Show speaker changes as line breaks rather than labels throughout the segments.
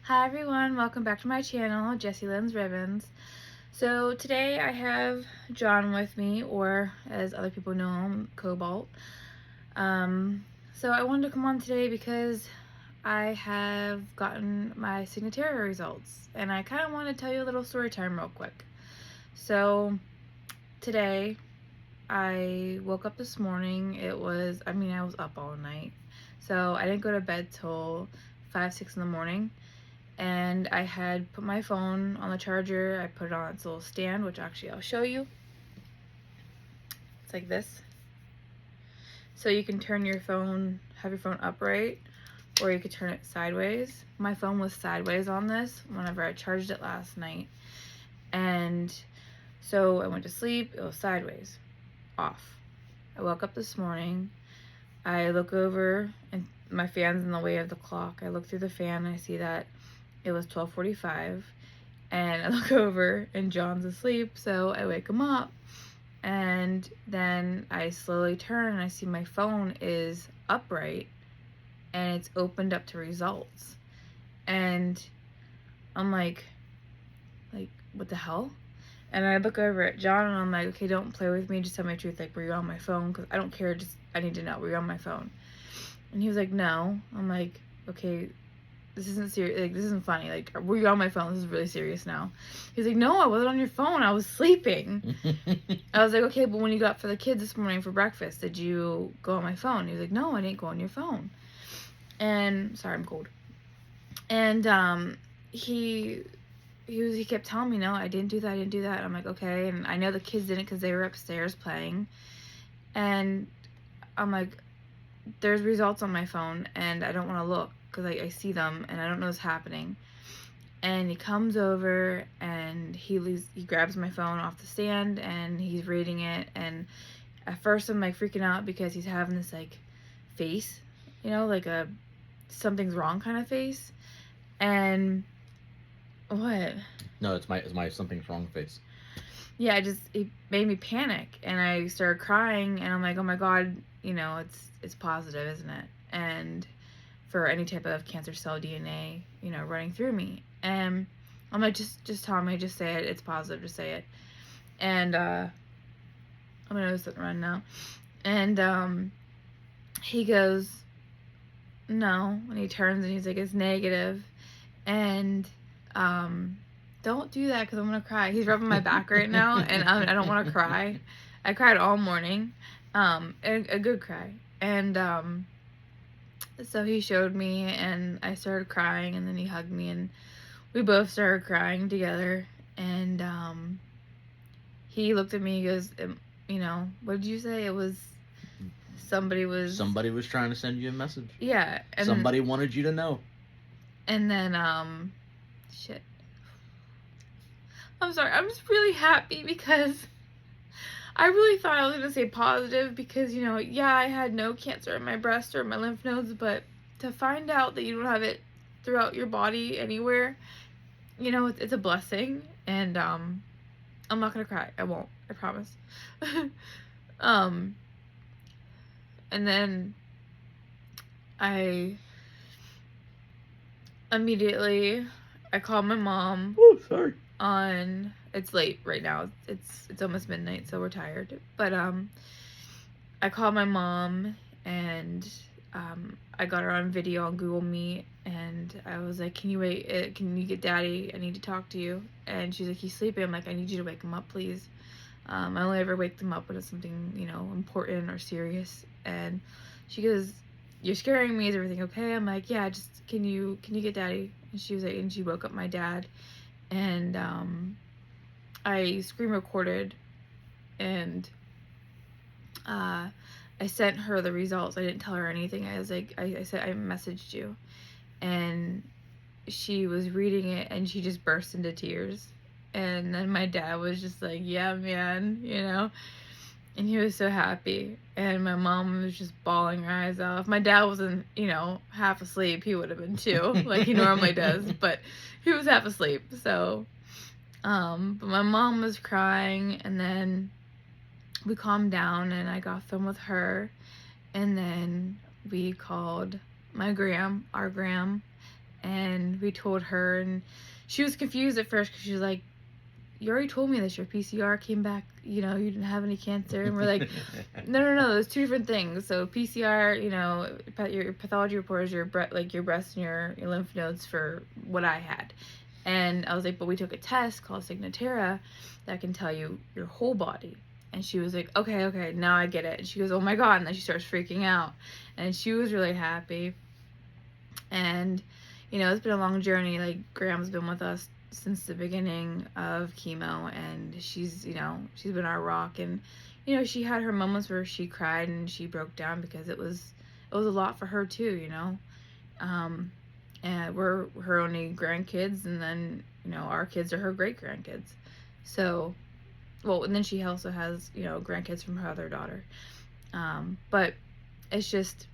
Hi everyone, welcome back to my channel, JessieLynnsRibbons. So today I have John with me, or as other people know him, Cobalt. So I wanted to come on today because I have gotten my Signatera results, and I kind of want to tell you a little story time real quick. So today I woke up this morning. I was up all night, so I didn't go to bed till 5, 6 in the morning. And I had put my phone on the charger. I put it on its little stand, which actually I'll show you. It's like this. So you can turn your phone, have your phone upright, or you could turn it sideways. My phone was sideways on this whenever I charged it last night. And so I went to sleep, it was sideways, off. I woke up this morning, I look over, and my fan's in the way of the clock. I look through the fan, and I see that it was 12:45, and I look over and John's asleep, so I wake him up, and then I slowly turn and I see my phone is upright and it's opened up to results, and I'm like what the hell? And I look over at John and I'm like, okay, don't play with me, just tell me the truth, like, were you on my phone? Because I don't care, just I need to know, were you on my phone? And he was like, no. I'm like, okay, this isn't serious, like, this isn't funny, like, were you on my phone? This is really serious now. He's like, no, I wasn't on your phone, I was sleeping. I was like, okay, but when you got for the kids this morning for breakfast, did you go on my phone? He was like, no, I didn't go on your phone. And sorry, I'm cold. And he kept telling me, no, I didn't do that, And I'm like, okay. And I know the kids didn't because they were upstairs playing. And I'm like, there's results on my phone and I don't want to look because I see them and I don't know what's happening. And he comes over and he grabs my phone off the stand and he's reading it. And at first I'm like freaking out because he's having this like face, like a something's wrong kind of face. And what?
No, it's my something's wrong face.
Yeah, it made me panic and I started crying and I'm like, oh my God, it's positive, isn't it? And for any type of cancer cell DNA, running through me. And I'm like, just tell me, just say it. It's positive, just say it. And I'm gonna go run now. And he goes, no. And he turns and he's like, it's negative. And don't do that because I'm gonna cry. He's rubbing my back right now, and I don't want to cry. I cried all morning, a good cry. And so he showed me and I started crying and then he hugged me and we both started crying together. And he looked at me, he goes, what did you say? It was somebody was
trying to send you a message.
Yeah.
And somebody wanted you to know.
And then shit. I'm sorry. I'm just really happy because I really thought I was going to say positive because, yeah, I had no cancer in my breast or my lymph nodes, but to find out that you don't have it throughout your body anywhere, it's a blessing. And I'm not going to cry. I won't. I promise. And then I called my mom.
Oh, sorry.
It's late right now. It's almost midnight, so we're tired. But I called my mom and I got her on video on Google Meet and I was like, can you wait? Can you get Daddy? I need to talk to you. And she's like, he's sleeping. I'm like, I need you to wake him up, please. I only ever wake them up when it's something, important or serious. And she goes, you're scaring me. Is everything okay? I'm like, yeah, just can you get Daddy? And she was like, and she woke up my dad. And I screen recorded and I sent her the results. I didn't tell her anything. I was like, I said, I messaged you. And she was reading it and she just burst into tears. And then my dad was just like, yeah, man, and he was so happy. And my mom was just bawling her eyes out. If my dad wasn't, half asleep, he would have been too, like he normally does. But he was half asleep, so. But my mom was crying, and then we calmed down, and I got film with her, and then we called our gram, And we told her, and she was confused at first because she was like, you already told me this. Your PCR came back, you didn't have any cancer. And we're like, no, there's two different things. So PCR, your pathology report is your breast and your lymph nodes for what I had. And I was like, but we took a test called Signatera that can tell you your whole body. And she was like, okay, now I get it. And she goes, oh my God. And then she starts freaking out. And she was really happy. And, it's been a long journey. Like, Graham's been with us since the beginning of chemo. And she's been our rock. And, she had her moments where she cried and she broke down because it was a lot for her too, and we're her only grandkids, and then our kids are her great grandkids. So, well, and then she also has grandkids from her other daughter. But it's just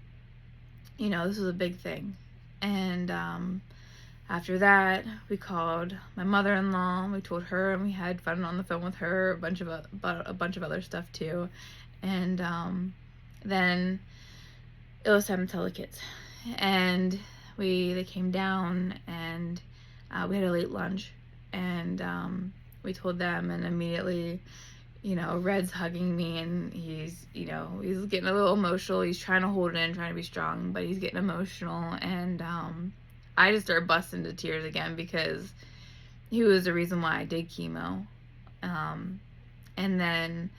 this was a big thing. And after that, we called my mother-in-law. We told her, and we had fun on the phone with her, a bunch of other stuff too. And then it was time to tell the kids. And they came down, and we had a late lunch, and we told them, and immediately, Red's hugging me, and he's getting a little emotional. He's trying to hold it in, trying to be strong, but he's getting emotional, and I just started busting into tears again because he was the reason why I did chemo. And then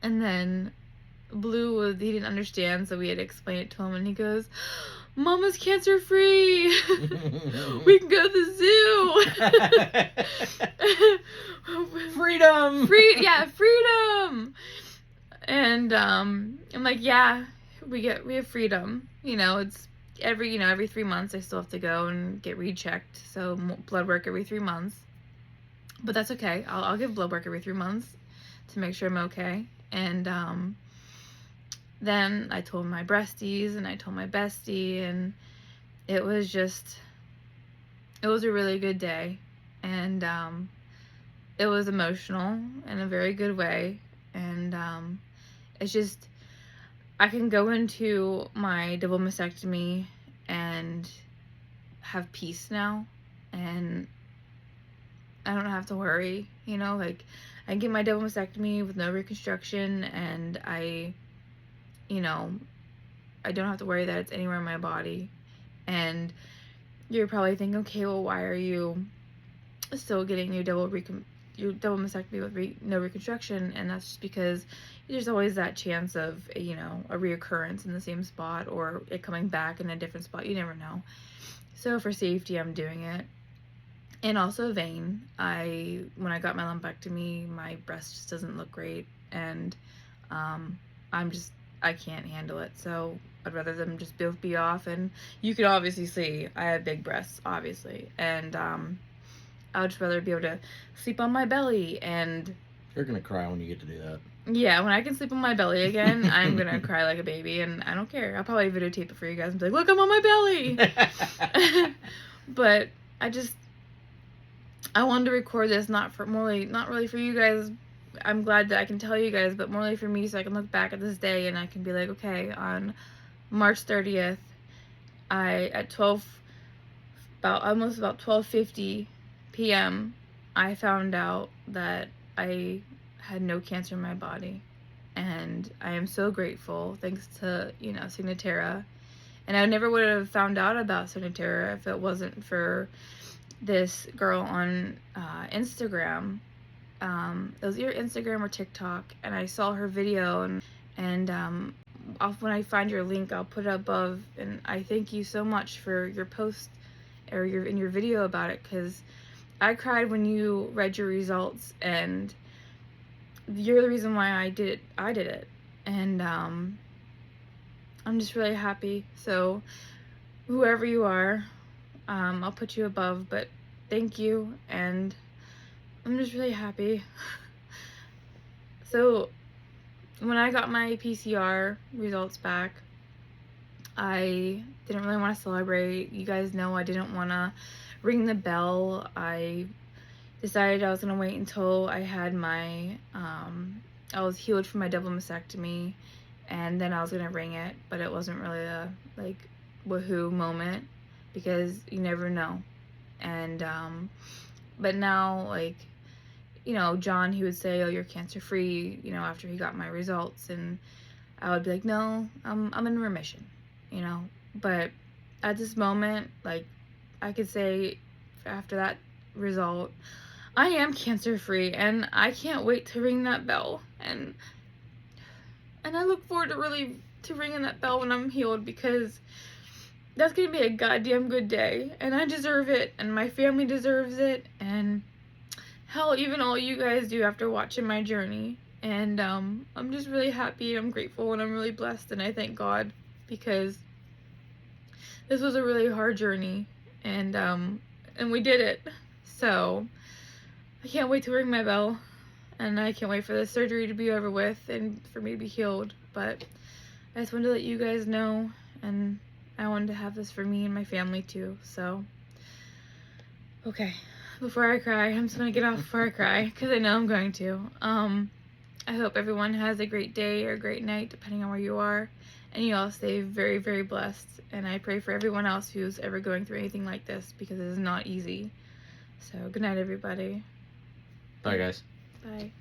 and then Blue he didn't understand, so we had to explain it to him, and he goes, Mama's cancer free. We can go to the zoo.
Freedom.
Freedom. And I'm like, yeah, we have freedom. It's every 3 months I still have to go and get rechecked, so blood work every 3 months. But that's okay. I'll give blood work every 3 months to make sure I'm okay. And then I told my breasties, and I told my bestie, and it was a really good day. And it was emotional in a very good way. And it's just, I can go into my double mastectomy and have peace now, and I don't have to worry, like, I can get my double mastectomy with no reconstruction, and I don't have to worry that it's anywhere in my body. And you're probably thinking, okay, well, why are you still getting your double mastectomy with no reconstruction? And that's just because there's always that chance of a reoccurrence in the same spot, or it coming back in a different spot. You never know. So for safety, I'm doing it. And also vein. When I got my lumpectomy, my breast just doesn't look great, and I can't handle it. So I'd rather them just both be off. And you can obviously see I have big breasts, obviously, and I would just rather be able to sleep on my belly. And
you're gonna cry when you get to do that.
Yeah, when I can sleep on my belly again, I'm gonna cry like a baby, and I don't care. I'll probably videotape it for you guys and be like, look, I'm on my belly. But I wanted to record this not really for you guys. I'm glad that I can tell you guys, but morely for me, so I can look back at this day and I can be like, okay, on March 30th, at almost about 12:50 p.m., I found out that I had no cancer in my body, and I am so grateful, thanks to Signatera. And I never would have found out about Signatera if it wasn't for this girl on Instagram. It was either Instagram or TikTok, and I saw her video, and when I find your link, I'll put it above. And I thank you so much for your post or your video about it, because I cried when you read your results, and you're the reason why I did it. And I'm just really happy. So whoever you are, I'll put you above, but thank you, and I'm just really happy. So when I got my PCR results back, I didn't really want to celebrate. You guys know I didn't want to ring the bell. I decided I was going to wait until I had I was healed from my double mastectomy, and then I was going to ring it. But it wasn't really woohoo moment, because you never know. And but now, like, John, he would say, "Oh, you're cancer free," after he got my results, and I would be like, "No, I'm in remission," But at this moment, like, I could say after that result, I am cancer free, and I can't wait to ring that bell. And I look forward to ringing that bell when I'm healed, because that's gonna be a goddamn good day, and I deserve it, and my family deserves it, and hell, even all you guys do after watching my journey. And I'm just really happy, and I'm grateful, and I'm really blessed, and I thank God, because this was a really hard journey, and we did it. So I can't wait to ring my bell, and I can't wait for the surgery to be over with and for me to be healed. But I just wanted to let you guys know, and I wanted to have this for me and my family too. So, okay, before I cry, I'm just gonna get off before I cry, because I know I'm going to. I hope everyone has a great day or a great night, depending on where you are, and you all stay very, very blessed. And I pray for everyone else who's ever going through anything like this, because it is not easy. So, good night, everybody.
Bye, guys.
Bye.